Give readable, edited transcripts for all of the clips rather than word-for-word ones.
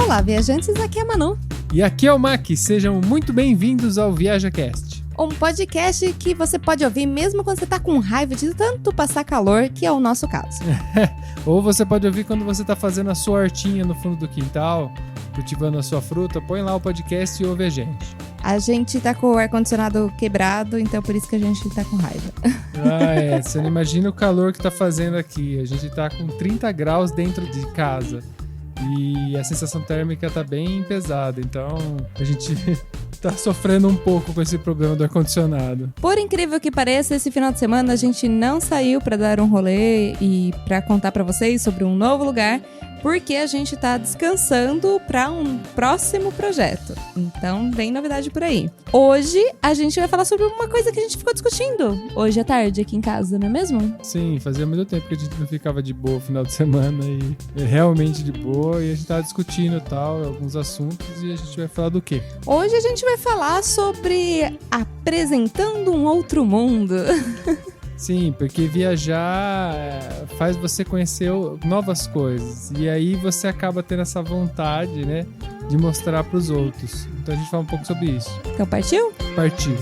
Olá, viajantes, aqui é a Manu. E aqui é o Mac, sejam muito bem-vindos ao ViajaCast. Um podcast que você pode ouvir mesmo quando você tá com raiva de tanto passar calor, que é o nosso caso. Ou você pode ouvir quando você tá fazendo a sua hortinha no fundo do quintal, cultivando a sua fruta, põe lá o podcast e ouve a gente. A gente tá com o ar-condicionado quebrado, então por isso que a gente tá com raiva. Você não imagina o calor que tá fazendo aqui. A gente tá com 30 graus dentro de casa. E a sensação térmica tá bem pesada, então a gente tá sofrendo um pouco com esse problema do ar-condicionado. Por incrível que pareça, esse final de semana a gente não saiu pra dar um rolê e pra contar pra vocês sobre um novo lugar, porque a gente tá descansando pra um próximo projeto. Então, vem novidade por aí. Hoje, a gente vai falar sobre uma coisa que a gente ficou discutindo hoje à tarde aqui em casa, não é mesmo? Sim, fazia muito tempo que a gente não ficava de boa no final de semana e realmente de boa, e a gente tava discutindo e tal, alguns assuntos, e a gente vai falar do quê? Hoje a gente vai falar sobre apresentando um outro mundo. Sim, porque viajar faz você conhecer novas coisas. E aí você acaba tendo essa vontade, né, de mostrar para os outros. Então a gente fala um pouco sobre isso. Então partiu? Partiu.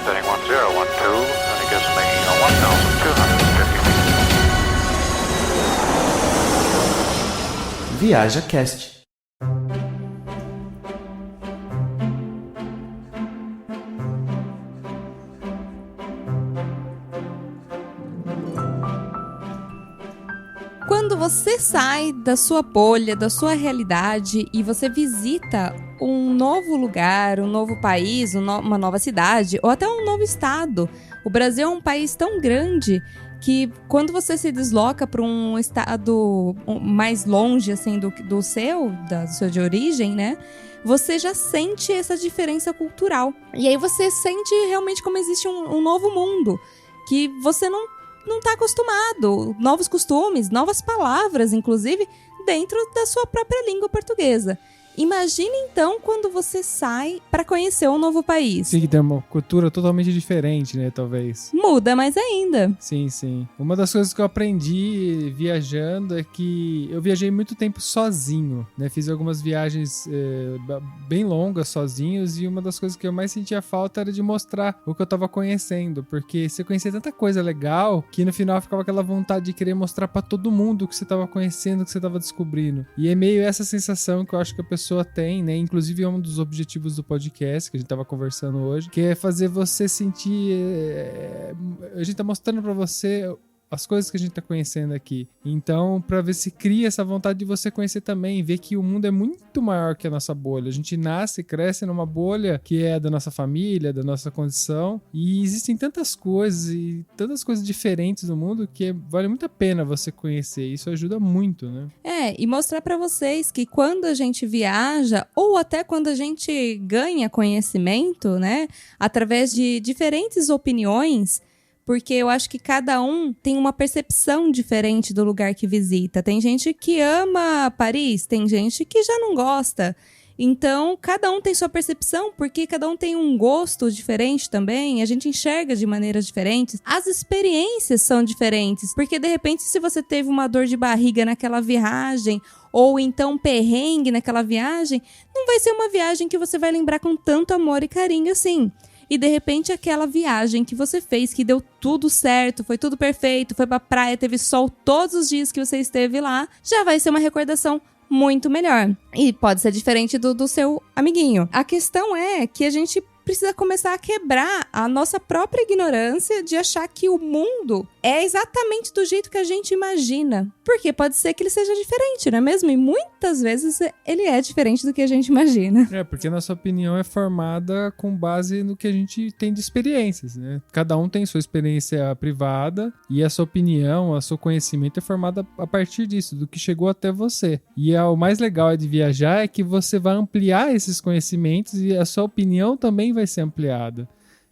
Setting 1012, and it gives me 1,250 feet. ViajaCast. Quando você sai da sua bolha, da sua realidade e você visita um novo lugar, um novo país, uma nova cidade ou até um novo estado. O Brasil é um país tão grande que quando você se desloca para um estado mais longe assim, do seu de origem, né? Você já sente essa diferença cultural. E aí você sente realmente como existe um novo mundo que você não está acostumado. Novos costumes, novas palavras, inclusive, dentro da sua própria língua portuguesa. Imagine, então, quando você sai para conhecer um novo país. Sim, que tem uma cultura totalmente diferente, né, talvez. Muda mais ainda. Sim, sim. Uma das coisas que eu aprendi viajando é que eu viajei muito tempo sozinho, né? Fiz algumas viagens bem longas sozinhos, e uma das coisas que eu mais sentia falta era de mostrar o que eu tava conhecendo, porque você conhecia tanta coisa legal que no final ficava aquela vontade de querer mostrar pra todo mundo o que você tava conhecendo, o que você tava descobrindo. E é meio essa sensação que eu acho que a pessoa tem, né? Inclusive é um dos objetivos do podcast que a gente tava conversando hoje, que é fazer você sentir... A gente tá mostrando pra você as coisas que a gente tá conhecendo aqui. Então, pra ver se cria essa vontade de você conhecer também, ver que o mundo é muito maior que a nossa bolha. A gente nasce e cresce numa bolha que é da nossa família, da nossa condição, e existem tantas coisas e tantas coisas diferentes no mundo que vale muito a pena você conhecer. Isso ajuda muito, né? E mostrar pra vocês que quando a gente viaja, ou até quando a gente ganha conhecimento, né, através de diferentes opiniões, porque eu acho que cada um tem uma percepção diferente do lugar que visita. Tem gente que ama Paris, tem gente que já não gosta. Então, cada um tem sua percepção, porque cada um tem um gosto diferente também. A gente enxerga de maneiras diferentes. As experiências são diferentes, porque de repente se você teve uma dor de barriga naquela viagem, ou então um perrengue naquela viagem, não vai ser uma viagem que você vai lembrar com tanto amor e carinho assim. E de repente aquela viagem que você fez, que deu tudo certo, foi tudo perfeito, foi pra praia, teve sol todos os dias que você esteve lá, já vai ser uma recordação muito melhor. E pode ser diferente do seu amiguinho. A questão é que a gente precisa começar a quebrar a nossa própria ignorância de achar que o mundo é exatamente do jeito que a gente imagina. Porque pode ser que ele seja diferente, não é mesmo? E muitas vezes ele é diferente do que a gente imagina. Porque a nossa opinião é formada com base no que a gente tem de experiências, né? Cada um tem sua experiência privada e a sua opinião, o seu conhecimento é formado a partir disso, do que chegou até você. E o mais legal de viajar é que você vai ampliar esses conhecimentos e a sua opinião também vai ser ampliada.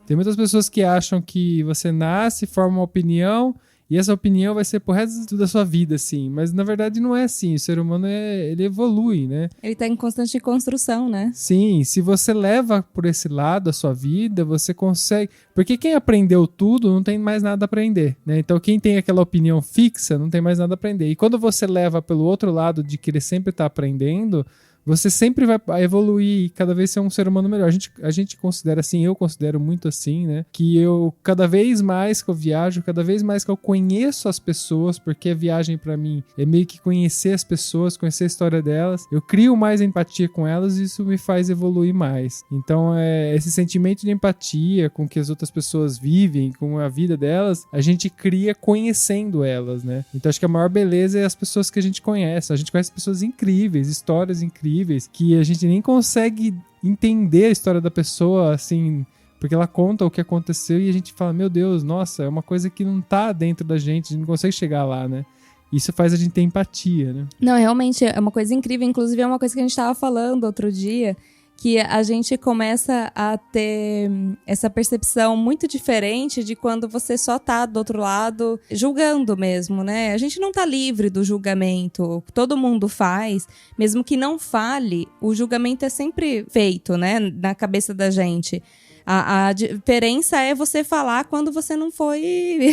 Tem muitas pessoas que acham que você nasce, forma uma opinião e essa opinião vai ser pro resto da sua vida, assim. Mas na verdade não é assim. O ser humano ele evolui, né? Ele tá em constante construção, né? Sim, se você leva por esse lado a sua vida, você consegue... Porque quem aprendeu tudo não tem mais nada a aprender, né? Então quem tem aquela opinião fixa não tem mais nada a aprender. E quando você leva pelo outro lado de querer sempre estar aprendendo, você sempre vai evoluir e cada vez ser um ser humano melhor. A gente considera assim, eu considero muito assim, né? Que eu, cada vez mais que eu viajo, cada vez mais que eu conheço as pessoas, porque a viagem pra mim é meio que conhecer as pessoas, conhecer a história delas. Eu crio mais empatia com elas e isso me faz evoluir mais. Então, esse sentimento de empatia com que as outras pessoas vivem, com a vida delas, a gente cria conhecendo elas, né? Então, acho que a maior beleza é as pessoas que a gente conhece. A gente conhece pessoas incríveis, histórias incríveis, que a gente nem consegue entender a história da pessoa, assim, porque ela conta o que aconteceu e a gente fala, meu Deus, nossa, é uma coisa que não tá dentro da gente, a gente não consegue chegar lá, né? Isso faz a gente ter empatia, né? Não, realmente é uma coisa incrível, inclusive é uma coisa que a gente tava falando outro dia, que a gente começa a ter essa percepção muito diferente de quando você só tá do outro lado julgando mesmo, né? A gente não tá livre do julgamento, todo mundo faz, mesmo que não fale, o julgamento é sempre feito, né? Na cabeça da gente. A diferença é você falar quando você não foi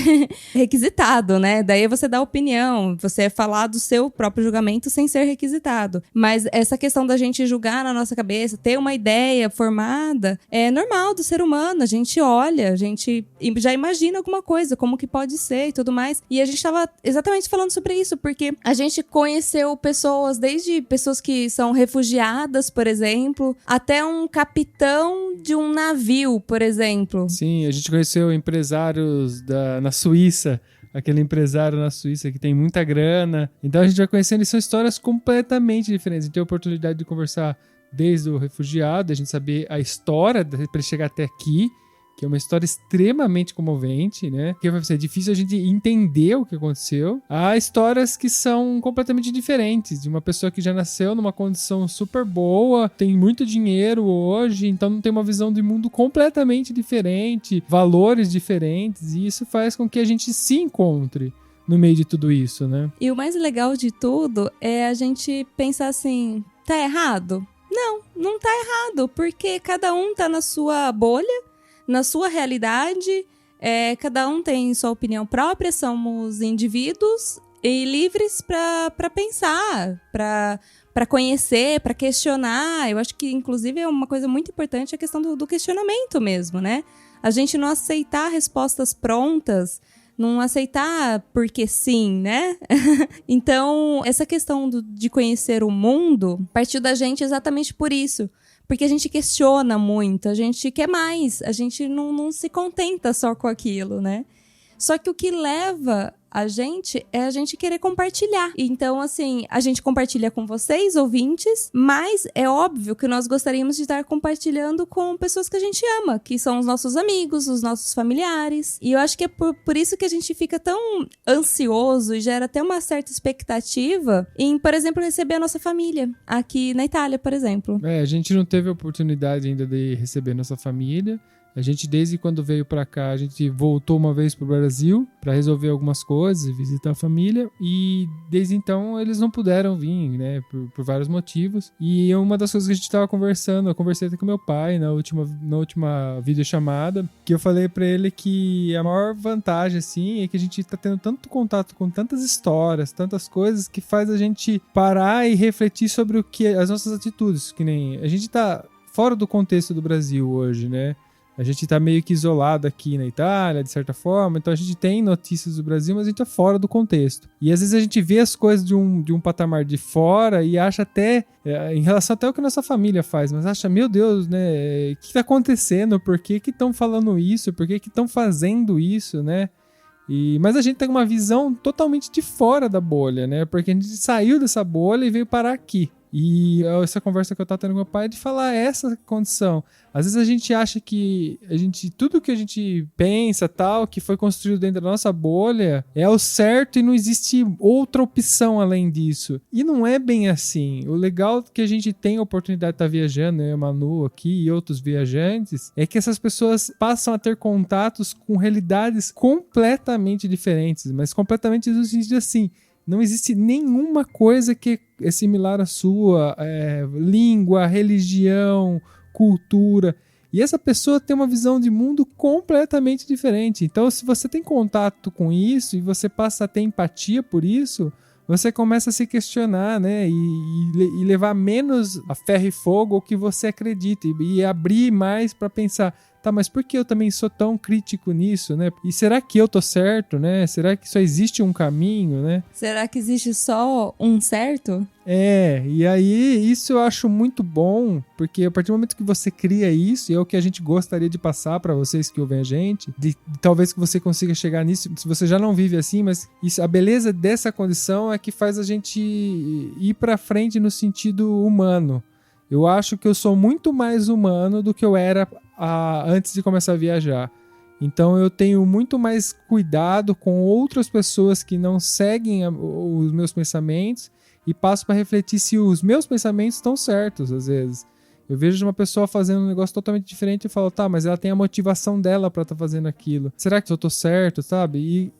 requisitado, né? Daí você dá opinião, você falar do seu próprio julgamento sem ser requisitado. Mas essa questão da gente julgar na nossa cabeça, ter uma ideia formada, é normal do ser humano. A gente olha, a gente já imagina alguma coisa, como que pode ser e tudo mais. E a gente estava exatamente falando sobre isso, porque a gente conheceu pessoas, desde pessoas que são refugiadas, por exemplo, até um capitão de um navio, por exemplo. Sim, a gente conheceu empresários na Suíça, aquele empresário na Suíça que tem muita grana. Então a gente vai conhecendo, e são histórias completamente diferentes. A gente tem a oportunidade de conversar desde o refugiado, a gente saber a história para ele chegar até aqui, que é uma história extremamente comovente, né? Que vai ser difícil a gente entender o que aconteceu. Há histórias que são completamente diferentes, de uma pessoa que já nasceu numa condição super boa, tem muito dinheiro hoje, então não tem uma visão de mundo completamente diferente, valores diferentes, e isso faz com que a gente se encontre no meio de tudo isso, né? E o mais legal de tudo é a gente pensar assim, tá errado? Não tá errado, porque cada um tá na sua bolha, na sua realidade, cada um tem sua opinião própria, somos indivíduos e livres para pensar, para conhecer, para questionar. Eu acho que, inclusive, é uma coisa muito importante a questão do questionamento mesmo, né? A gente não aceitar respostas prontas, não aceitar porque sim, né? Então, essa questão de conhecer o mundo partiu da gente exatamente por isso. Porque a gente questiona muito, a gente quer mais, a gente não se contenta só com aquilo, né? Só que o que leva a gente é a gente querer compartilhar. Então, assim, a gente compartilha com vocês, ouvintes, mas é óbvio que nós gostaríamos de estar compartilhando com pessoas que a gente ama, que são os nossos amigos, os nossos familiares. E eu acho que é por isso que a gente fica tão ansioso e gera até uma certa expectativa em, por exemplo, receber a nossa família aqui na Itália, por exemplo. A gente não teve a oportunidade ainda de receber nossa família. A gente, desde quando veio pra cá, a gente voltou uma vez pro Brasil pra resolver algumas coisas, visitar a família, e desde então eles não puderam vir, né, por vários motivos. E uma das coisas que a gente tava conversando, eu conversei até com meu pai na última videochamada, que eu falei pra ele que a maior vantagem, assim, é que a gente tá tendo tanto contato com tantas histórias, tantas coisas, que faz a gente parar e refletir sobre as nossas atitudes, que nem a gente tá fora do contexto do Brasil hoje, né? A gente tá meio que isolado aqui na Itália, de certa forma, então a gente tem notícias do Brasil, mas a gente tá fora do contexto. E às vezes a gente vê as coisas de um patamar de fora e acha até, em relação até ao que a nossa família faz, mas acha, meu Deus, né, o que tá acontecendo? Por que estão falando isso? Por que estão fazendo isso, né? Mas a gente tem uma visão totalmente de fora da bolha, né? Porque a gente saiu dessa bolha e veio parar aqui. E essa conversa que eu tava tendo com meu pai é de falar essa condição. Às vezes a gente acha que tudo que a gente pensa, tal, que foi construído dentro da nossa bolha, é o certo e não existe outra opção além disso. E não é bem assim. O legal que a gente tem a oportunidade de estar viajando, eu, Manu aqui e outros viajantes, é que essas pessoas passam a ter contatos com realidades completamente diferentes, mas completamente no sentido assim, não existe nenhuma coisa que é similar à sua, língua, religião, cultura. E essa pessoa tem uma visão de mundo completamente diferente. Então, se você tem contato com isso e você passa a ter empatia por isso, você começa a se questionar, né? E levar menos a ferro e fogo o que você acredita. E abrir mais para pensar, tá, mas por que eu também sou tão crítico nisso, né? E será que eu tô certo, né? Será que só existe um caminho, né? Será que existe só um certo? E aí isso eu acho muito bom, porque a partir do momento que você cria isso, e é o que a gente gostaria de passar para vocês que ouvem a gente, de talvez que você consiga chegar nisso, se você já não vive assim, mas isso, a beleza dessa condição é que faz a gente ir para frente no sentido humano. Eu acho que eu sou muito mais humano do que eu era antes de começar a viajar. Então eu tenho muito mais cuidado com outras pessoas que não seguem os meus pensamentos e passo para refletir se os meus pensamentos estão certos, às vezes. Eu vejo uma pessoa fazendo um negócio totalmente diferente e falo, tá, mas ela tem a motivação dela pra estar fazendo aquilo. Será que eu tô certo, sabe? E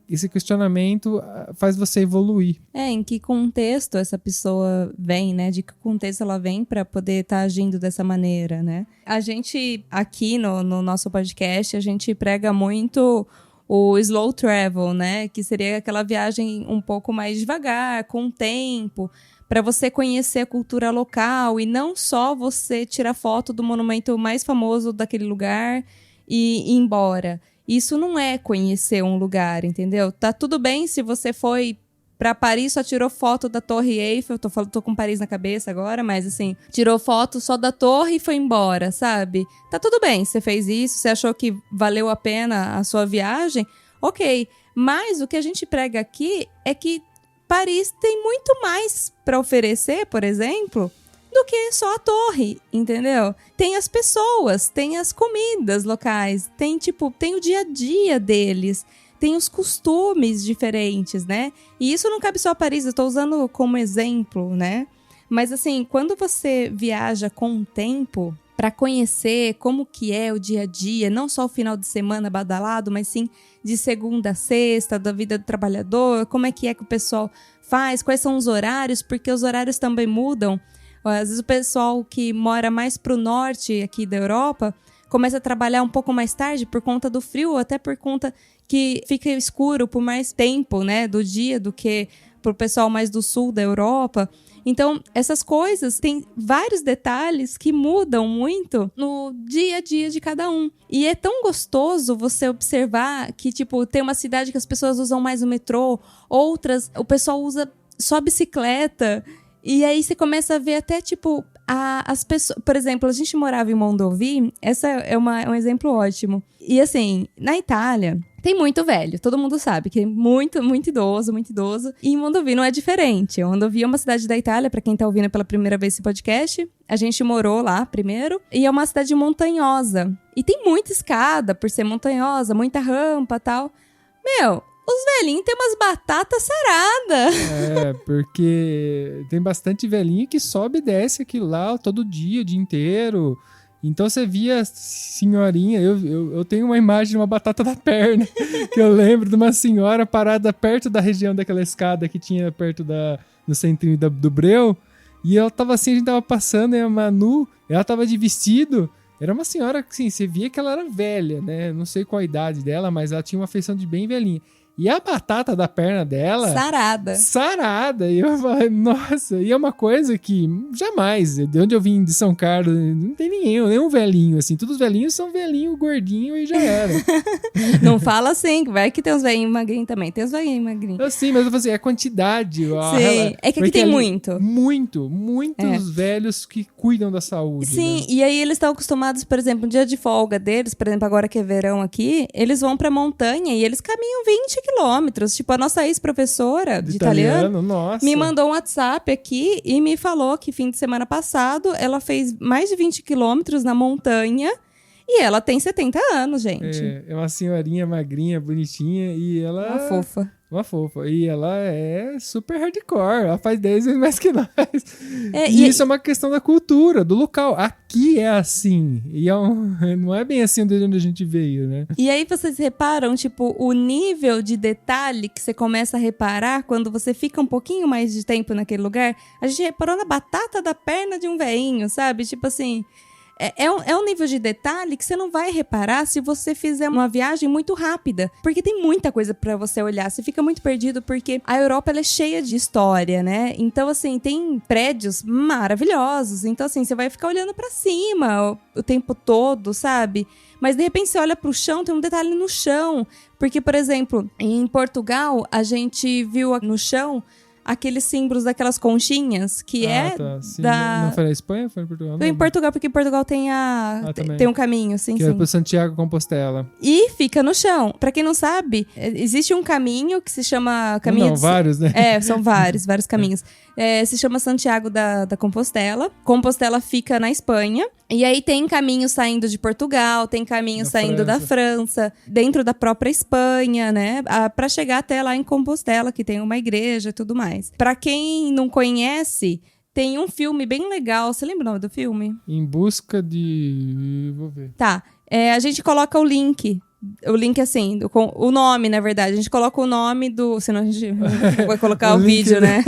esse questionamento faz você evoluir. Em que contexto essa pessoa vem, né? De que contexto ela vem pra poder estar agindo dessa maneira, né? A gente, aqui no nosso podcast, a gente prega muito o slow travel, né? Que seria aquela viagem um pouco mais devagar, com tempo, para você conhecer a cultura local e não só você tirar foto do monumento mais famoso daquele lugar e ir embora. Isso não é conhecer um lugar, entendeu? Tá tudo bem se você foi para Paris, só tirou foto da Torre Eiffel, tô com Paris na cabeça agora, mas assim, tirou foto só da torre e foi embora, sabe? Tá tudo bem, você fez isso, você achou que valeu a pena a sua viagem, ok. Mas o que a gente prega aqui é que Paris tem muito mais para oferecer, por exemplo, do que só a torre, entendeu? Tem as pessoas, tem as comidas locais, tem o dia a dia deles, tem os costumes diferentes, né? E isso não cabe só a Paris, eu tô usando como exemplo, né? Mas assim, quando você viaja com o tempo para conhecer como que é o dia a dia, não só o final de semana badalado, mas sim de segunda a sexta, da vida do trabalhador, como é que o pessoal faz, quais são os horários, porque os horários também mudam. Às vezes o pessoal que mora mais pro norte aqui da Europa começa a trabalhar um pouco mais tarde por conta do frio, ou até por conta que fica escuro por mais tempo, né, do dia do que pro pessoal mais do sul da Europa. Então, essas coisas têm vários detalhes que mudam muito no dia a dia de cada um. E é tão gostoso você observar que, tem uma cidade que as pessoas usam mais o metrô, outras o pessoal usa só bicicleta. E aí você começa a ver até, as pessoas... Por exemplo, a gente morava em Mondovì, essa é um exemplo ótimo. E assim, na Itália... Tem muito velho, todo mundo sabe que é muito, muito idoso, muito idoso. E Mondovì não é diferente. Mondovì é uma cidade da Itália, para quem tá ouvindo pela primeira vez esse podcast. A gente morou lá primeiro. E é uma cidade montanhosa. E tem muita escada por ser montanhosa, muita rampa e tal. Os velhinhos têm umas batatas saradas. Porque tem bastante velhinho que sobe e desce aquilo lá todo dia, o dia inteiro. Então você via senhorinha, eu tenho uma imagem de uma batata da perna, que eu lembro de uma senhora parada perto da região daquela escada que tinha perto no centrinho do breu, e ela tava assim, a gente tava passando, e a Manu, ela tava de vestido, era uma senhora que, assim, você via que ela era velha, né, não sei qual a idade dela, mas ela tinha uma feição de bem velhinha. E a batata da perna dela... Sarada. E eu falei, nossa, e é uma coisa que jamais, de onde eu vim de São Carlos, não tem nenhum velhinho, assim. Todos os velhinhos são velhinho, gordinho e já era. Não fala assim, vai que tem uns velhinhos magrinhos também. Tem uns velhinhos magrinhos. Sim, mas eu falei assim, é a quantidade. Sim, é que aqui tem muito. Muitos velhos que cuidam da saúde. Sim, né? E aí eles estão acostumados, por exemplo, um dia de folga deles, por exemplo, agora que é verão aqui, eles vão pra montanha e eles caminham 20 quilômetros. Tipo, a nossa ex-professora de italiano nossa. me mandou um WhatsApp aqui e me falou que fim de semana passado ela fez mais de 20 quilômetros na montanha e ela tem 70 anos, gente. É uma senhorinha magrinha, bonitinha e ela... Uma fofa. Uma fofa. E ela é super hardcore. Ela faz 10 vezes mais que nós. Isso é uma questão da cultura, do local. Aqui é assim. E não é bem assim de onde a gente veio, né? E aí vocês reparam, tipo, o nível de detalhe que você começa a reparar quando você fica um pouquinho mais de tempo naquele lugar. A gente reparou na batata da perna de um veinho, sabe? Tipo assim... É um nível de detalhe que você não vai reparar se você fizer uma viagem muito rápida. Porque tem muita coisa pra você olhar. Você fica muito perdido porque a Europa ela é cheia de história, né? Então, assim, tem prédios maravilhosos. Então, assim, você vai ficar olhando pra cima o tempo todo, sabe? Mas, de repente, você olha pro chão, tem um detalhe no chão. Porque, por exemplo, em Portugal, a gente viu no chão... aqueles símbolos daquelas conchinhas, que Sim. da... Não foi na Espanha? Foi em Portugal? Foi em Portugal, porque em Portugal tem tem um caminho, sim, que é pro Santiago Compostela. E fica no chão. Pra quem não sabe, existe um caminho que se chama... vários, né? São vários caminhos. Se chama Santiago da Compostela. Compostela fica na Espanha. E aí tem caminho saindo de Portugal, tem caminho saindo da França, dentro da própria Espanha, né? Pra chegar até lá em Compostela, que tem uma igreja e tudo mais. Pra quem não conhece, tem um filme bem legal. Você lembra o nome do filme? Em busca de... Vou ver. Tá. A gente coloca o link. O link, assim, com o nome, na verdade. A gente coloca o nome do... Senão a gente vai colocar o vídeo, né?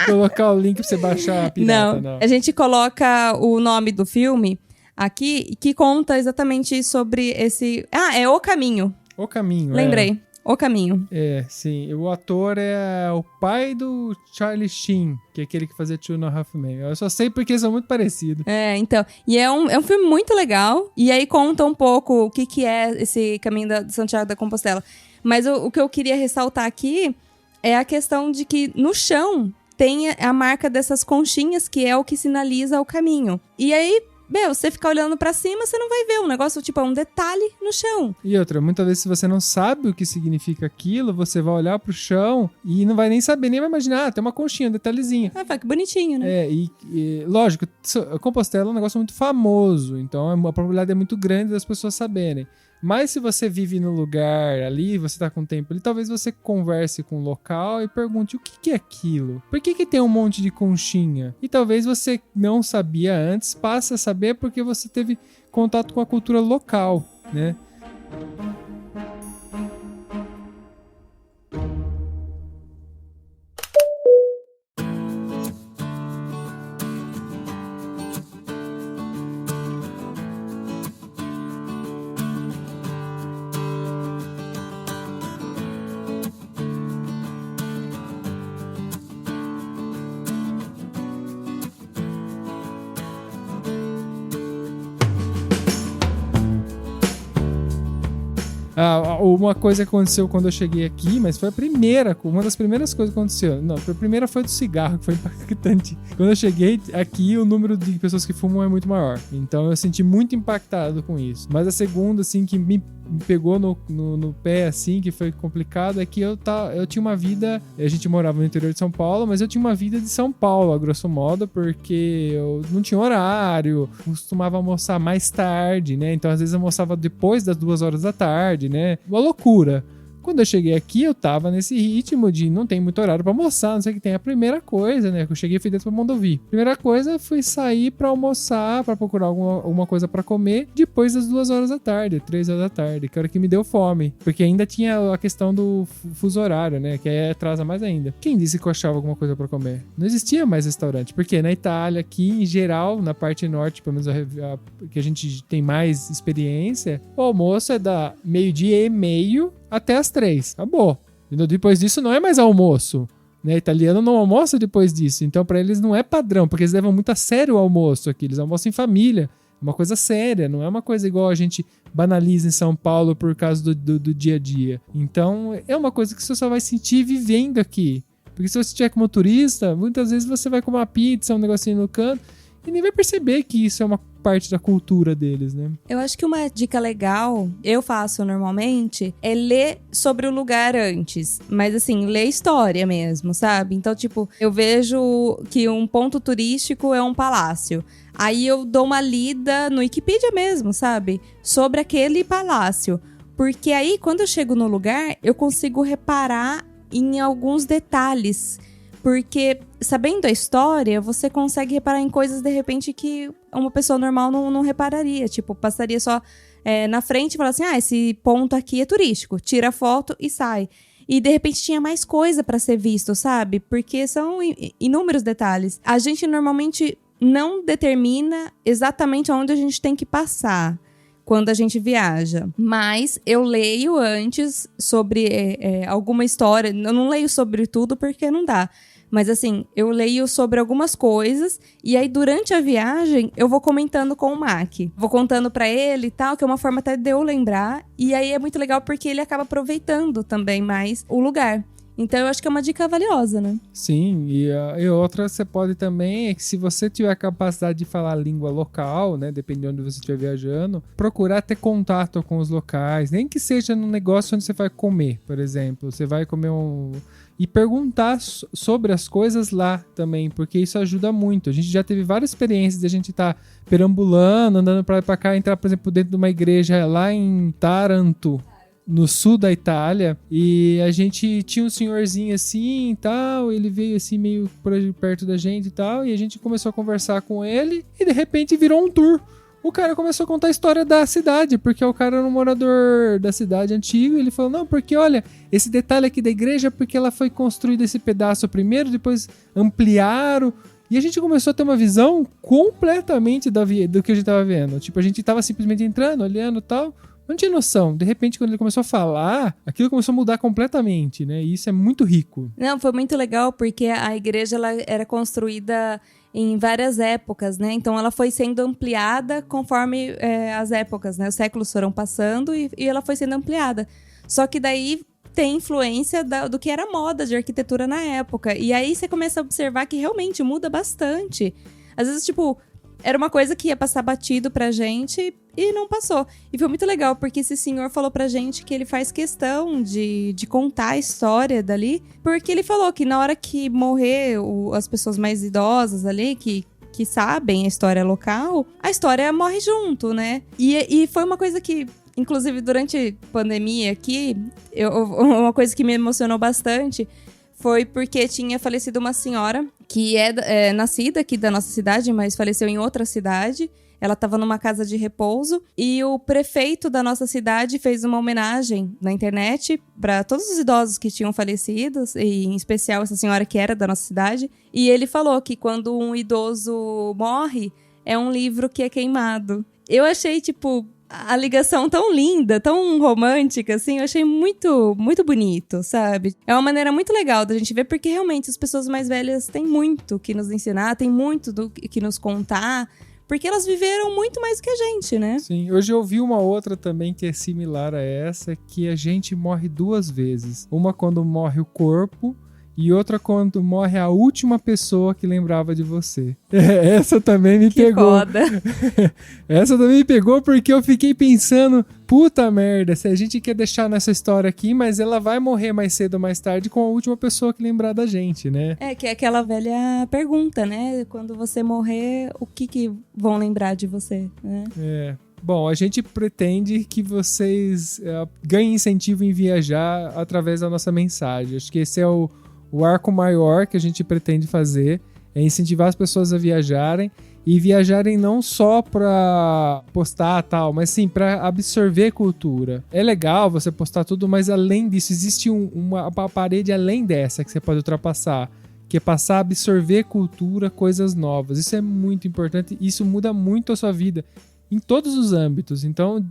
Colocar o link pra você baixar a pirata, não. A gente coloca o nome do filme aqui, que conta exatamente sobre esse... é O Caminho. O Caminho, Lembrei. O Caminho. Sim. O ator é o pai do Charlie Sheen, que é aquele que fazia Two and a Half Men. Eu só sei porque são muito parecidos. Então. E é um filme muito legal. E aí conta um pouco o que é esse caminho de Santiago da Compostela. Mas o que eu queria ressaltar aqui é a questão de que no chão tem a marca dessas conchinhas, que é o que sinaliza o caminho. E aí... você ficar olhando pra cima, você não vai ver um negócio, tipo, um detalhe no chão. E outra, muitas vezes se você não sabe o que significa aquilo, você vai olhar pro chão e não vai nem saber, nem vai imaginar, tem uma conchinha, um detalhezinho. Que bonitinho, né? Lógico, Compostela é um negócio muito famoso, então a probabilidade é muito grande das pessoas saberem. Mas se você vive no lugar ali, você tá com tempo ali, talvez você converse com o local e pergunte o que é aquilo? Por que tem um monte de conchinha? E talvez você não sabia antes, passe a saber porque você teve contato com a cultura local, né? Uma coisa que aconteceu quando eu cheguei aqui, mas foi uma das primeiras coisas que aconteceu. Não, a primeira foi do cigarro, que foi impactante. Quando eu cheguei aqui, o número de pessoas que fumam é muito maior. Então eu senti muito impactado com isso. Mas a segunda, assim, que me pegou no pé, assim, que foi complicado, é que eu tinha uma vida... A gente morava no interior de São Paulo, mas eu tinha uma vida de São Paulo, a grosso modo, porque eu não tinha horário, costumava almoçar mais tarde, né? Então, às vezes, eu almoçava depois das 2 horas da tarde, né? Uma loucura. Quando eu cheguei aqui, eu tava nesse ritmo de não tem muito horário pra almoçar, não sei o que tem. A primeira coisa, né, que eu cheguei e fui dentro pra Mondovì. Primeira coisa foi sair pra almoçar, pra procurar alguma coisa pra comer depois das 2 horas da tarde, 3 horas da tarde, que era que me deu fome. Porque ainda tinha a questão do fuso horário, né, que aí atrasa mais ainda. Quem disse que eu achava alguma coisa pra comer? Não existia mais restaurante. Porque na Itália, aqui em geral, na parte norte, pelo menos que a gente tem mais experiência, o almoço é da 12:30 até as 3. Acabou. Depois disso não é mais almoço. Né? Italiano não almoça depois disso. Então, pra eles não é padrão, porque eles levam muito a sério o almoço aqui. Eles almoçam em família. É uma coisa séria, não é uma coisa igual a gente banaliza em São Paulo por causa do dia a dia. Então, é uma coisa que você só vai sentir vivendo aqui. Porque se você estiver como turista, muitas vezes você vai comer uma pizza, um negocinho no canto, e nem vai perceber que isso é uma parte da cultura deles, né? Eu acho que uma dica legal, eu faço normalmente, é ler sobre o lugar antes. Mas assim, ler história mesmo, sabe? Então, tipo, eu vejo que um ponto turístico é um palácio. Aí eu dou uma lida no Wikipedia mesmo, sabe? Sobre aquele palácio. Porque aí, quando eu chego no lugar, eu consigo reparar em alguns detalhes. Porque, sabendo a história, você consegue reparar em coisas, de repente, que uma pessoa normal não repararia. Tipo, passaria só na frente e falaria assim, esse ponto aqui é turístico. Tira a foto e sai. E, de repente, tinha mais coisa para ser visto, sabe? Porque são inúmeros detalhes. A gente, normalmente, não determina exatamente onde a gente tem que passar quando a gente viaja. Mas eu leio antes sobre alguma história. Eu não leio sobre tudo porque não dá. Mas assim, eu leio sobre algumas coisas e aí durante a viagem eu vou comentando com o Mac. Vou contando pra ele e tal, que é uma forma até de eu lembrar. E aí é muito legal porque ele acaba aproveitando também mais o lugar. Então eu acho que é uma dica valiosa, né? Sim, e outra você pode também, é que se você tiver a capacidade de falar a língua local, né, dependendo de onde você estiver viajando, procurar ter contato com os locais, nem que seja num negócio onde você vai comer, por exemplo. Você vai comer e perguntar sobre as coisas lá também, porque isso ajuda muito. A gente já teve várias experiências de a gente estar perambulando, andando pra lá e pra cá, entrar, por exemplo, dentro de uma igreja lá em Taranto, no sul da Itália, e a gente tinha um senhorzinho assim e tal, ele veio assim meio por perto da gente e tal, e a gente começou a conversar com ele, e de repente virou um tour. O cara começou a contar a história da cidade, porque o cara era um morador da cidade antigo, e ele falou, não, porque olha, esse detalhe aqui da igreja, porque ela foi construída esse pedaço primeiro, depois ampliaram, e a gente começou a ter uma visão completamente do que a gente tava vendo. Tipo, a gente tava simplesmente entrando, olhando e tal, não tinha noção. De repente, quando ele começou a falar, aquilo começou a mudar completamente, né? E isso é muito rico. Não, foi muito legal porque a igreja ela era construída em várias épocas, né? Então ela foi sendo ampliada conforme as épocas, né? Os séculos foram passando e ela foi sendo ampliada. Só que daí tem influência do que era moda de arquitetura na época. E aí você começa a observar que realmente muda bastante. Às vezes, tipo, era uma coisa que ia passar batido pra gente e não passou. E foi muito legal, porque esse senhor falou pra gente que ele faz questão de contar a história dali, porque ele falou que na hora que morrer as pessoas mais idosas ali, que sabem a história local, a história morre junto, né? E foi uma coisa que, inclusive, durante a pandemia aqui, uma coisa que me emocionou bastante foi porque tinha falecido uma senhora que é nascida aqui da nossa cidade, mas faleceu em outra cidade. Ela estava numa casa de repouso e o prefeito da nossa cidade fez uma homenagem na internet para todos os idosos que tinham falecido, e em especial essa senhora que era da nossa cidade. E ele falou que quando um idoso morre, é um livro que é queimado. Eu achei, tipo, a ligação tão linda, tão romântica, assim, eu achei muito, muito bonito, sabe? É uma maneira muito legal da gente ver, porque realmente as pessoas mais velhas têm muito que nos ensinar, têm muito que nos contar, porque elas viveram muito mais do que a gente, né? Sim, hoje eu vi uma outra também que é similar a essa, que a gente morre 2 vezes. Uma quando morre o corpo, e outra quando morre a última pessoa que lembrava de você. Essa também me pegou. Foda. Essa também me pegou porque eu fiquei pensando, puta merda, se a gente quer deixar nessa história aqui, mas ela vai morrer mais cedo ou mais tarde com a última pessoa que lembrar da gente, né? É, que é aquela velha pergunta, né? Quando você morrer, o que vão lembrar de você, né? Bom, a gente pretende que vocês ganhem incentivo em viajar através da nossa mensagem. Acho que esse é o arco maior que a gente pretende fazer, é incentivar as pessoas a viajarem, e viajarem não só para postar tal, mas sim para absorver cultura. É legal você postar tudo, mas além disso existe uma parede além dessa que você pode ultrapassar, que é passar a absorver cultura, coisas novas. Isso é muito importante, isso muda muito a sua vida em todos os âmbitos. Então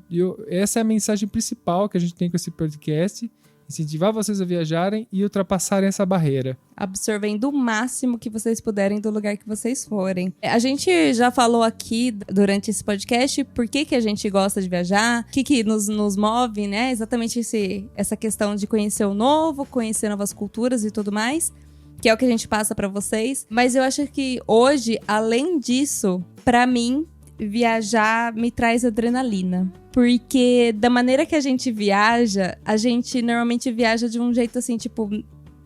essa é a mensagem principal que a gente tem com esse podcast: incentivar vocês a viajarem e ultrapassarem essa barreira. Absorvendo o máximo que vocês puderem do lugar que vocês forem. A gente já falou aqui durante esse podcast por que a gente gosta de viajar, o que nos move, né? Exatamente essa questão de conhecer o novo, conhecer novas culturas e tudo mais. que é o que a gente passa pra vocês. Mas eu acho que hoje, além disso, pra mim, viajar me traz adrenalina. Porque da maneira que a gente normalmente viaja de um jeito assim, tipo,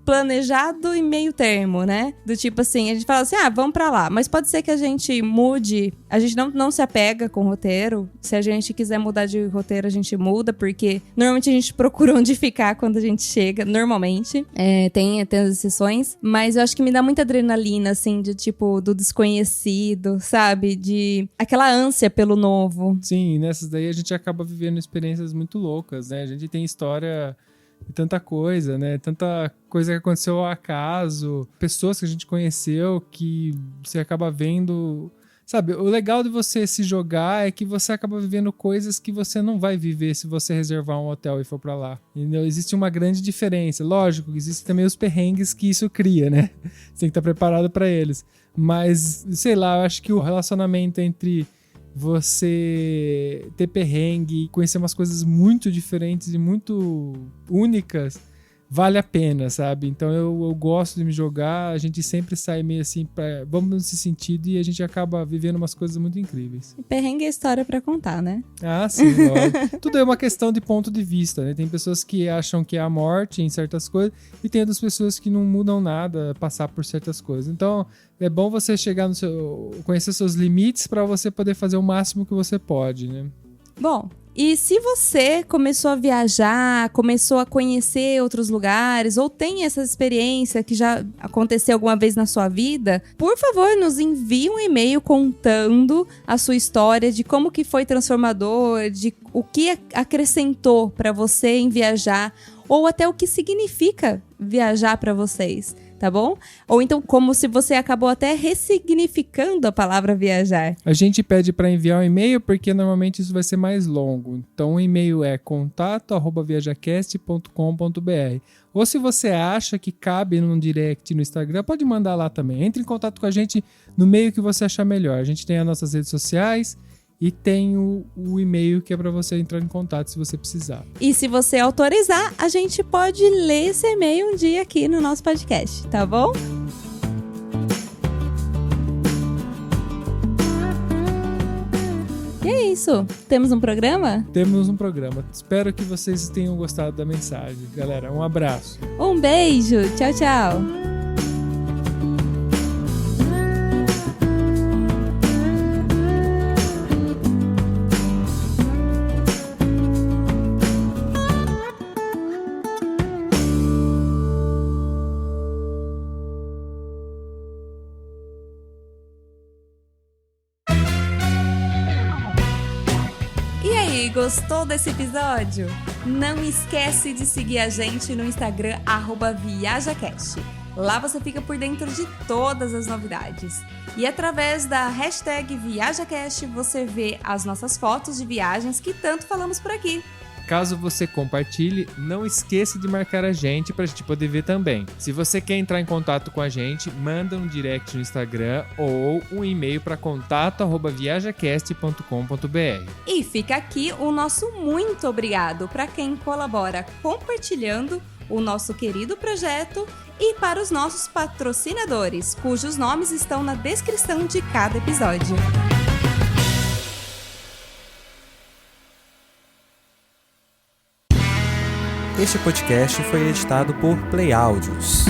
planejado e meio termo, né? Do tipo assim, a gente fala assim, vamos pra lá. Mas pode ser que a gente mude, a gente não se apega com o roteiro. Se a gente quiser mudar de roteiro, a gente muda, porque normalmente a gente procura onde ficar quando a gente chega, normalmente. Tem as exceções, mas eu acho que me dá muita adrenalina, assim, de tipo, do desconhecido, sabe? De aquela ânsia pelo novo. Sim, nessas daí a gente acaba vivendo experiências muito loucas, né? A gente tem história de tanta coisa, né? Tanta coisa que aconteceu ao acaso, pessoas que a gente conheceu que você acaba vendo... Sabe, o legal de você se jogar é que você acaba vivendo coisas que você não vai viver se você reservar um hotel e for pra lá. Entendeu? Existe uma grande diferença. Lógico, existem também os perrengues que isso cria, né? Você tem que estar preparado pra eles. Mas, sei lá, eu acho que o relacionamento entre você ter perrengue e conhecer umas coisas muito diferentes e muito únicas vale a pena, sabe? Então eu gosto de me jogar, a gente sempre sai meio assim, vamos nesse sentido, e a gente acaba vivendo umas coisas muito incríveis. E perrengue é história pra contar, né? Ah, sim, lógico. Tudo é uma questão de ponto de vista, né? Tem pessoas que acham que é a morte em certas coisas, e tem outras pessoas que não mudam nada, passar por certas coisas. Então é bom você chegar conhecer seus limites para você poder fazer o máximo que você pode, né? Bom, e se você começou a viajar, começou a conhecer outros lugares, ou tem essa experiência que já aconteceu alguma vez na sua vida, por favor, nos envie um e-mail contando a sua história, de como que foi transformador, de o que acrescentou para você em viajar, ou até o que significa viajar para vocês. Tá bom? Ou então, como se você acabou até ressignificando a palavra viajar. A gente pede para enviar um e-mail porque normalmente isso vai ser mais longo. Então o e-mail é contato@viajacast.com.br. Ou se você acha que cabe num direct no Instagram, pode mandar lá também. Entre em contato com a gente no meio que você achar melhor. A gente tem as nossas redes sociais e tem o e-mail que é para você entrar em contato se você precisar. E se você autorizar, a gente pode ler esse e-mail um dia aqui no nosso podcast, tá bom? E é isso. Temos um programa? Temos um programa. Espero que vocês tenham gostado da mensagem. Galera, um abraço. Um beijo. Tchau, tchau. Gostou desse episódio? Não esquece de seguir a gente no Instagram @viajacast. Lá você fica por dentro de todas as novidades. E através da hashtag ViajaCast você vê as nossas fotos de viagens que tanto falamos por aqui. Caso você compartilhe, não esqueça de marcar a gente pra gente poder ver também. Se você quer entrar em contato com a gente, manda um direct no Instagram ou um e-mail para contato@viajacast.com.br. E fica aqui o nosso muito obrigado para quem colabora compartilhando o nosso querido projeto e para os nossos patrocinadores, cujos nomes estão na descrição de cada episódio. Este podcast foi editado por Play Áudios.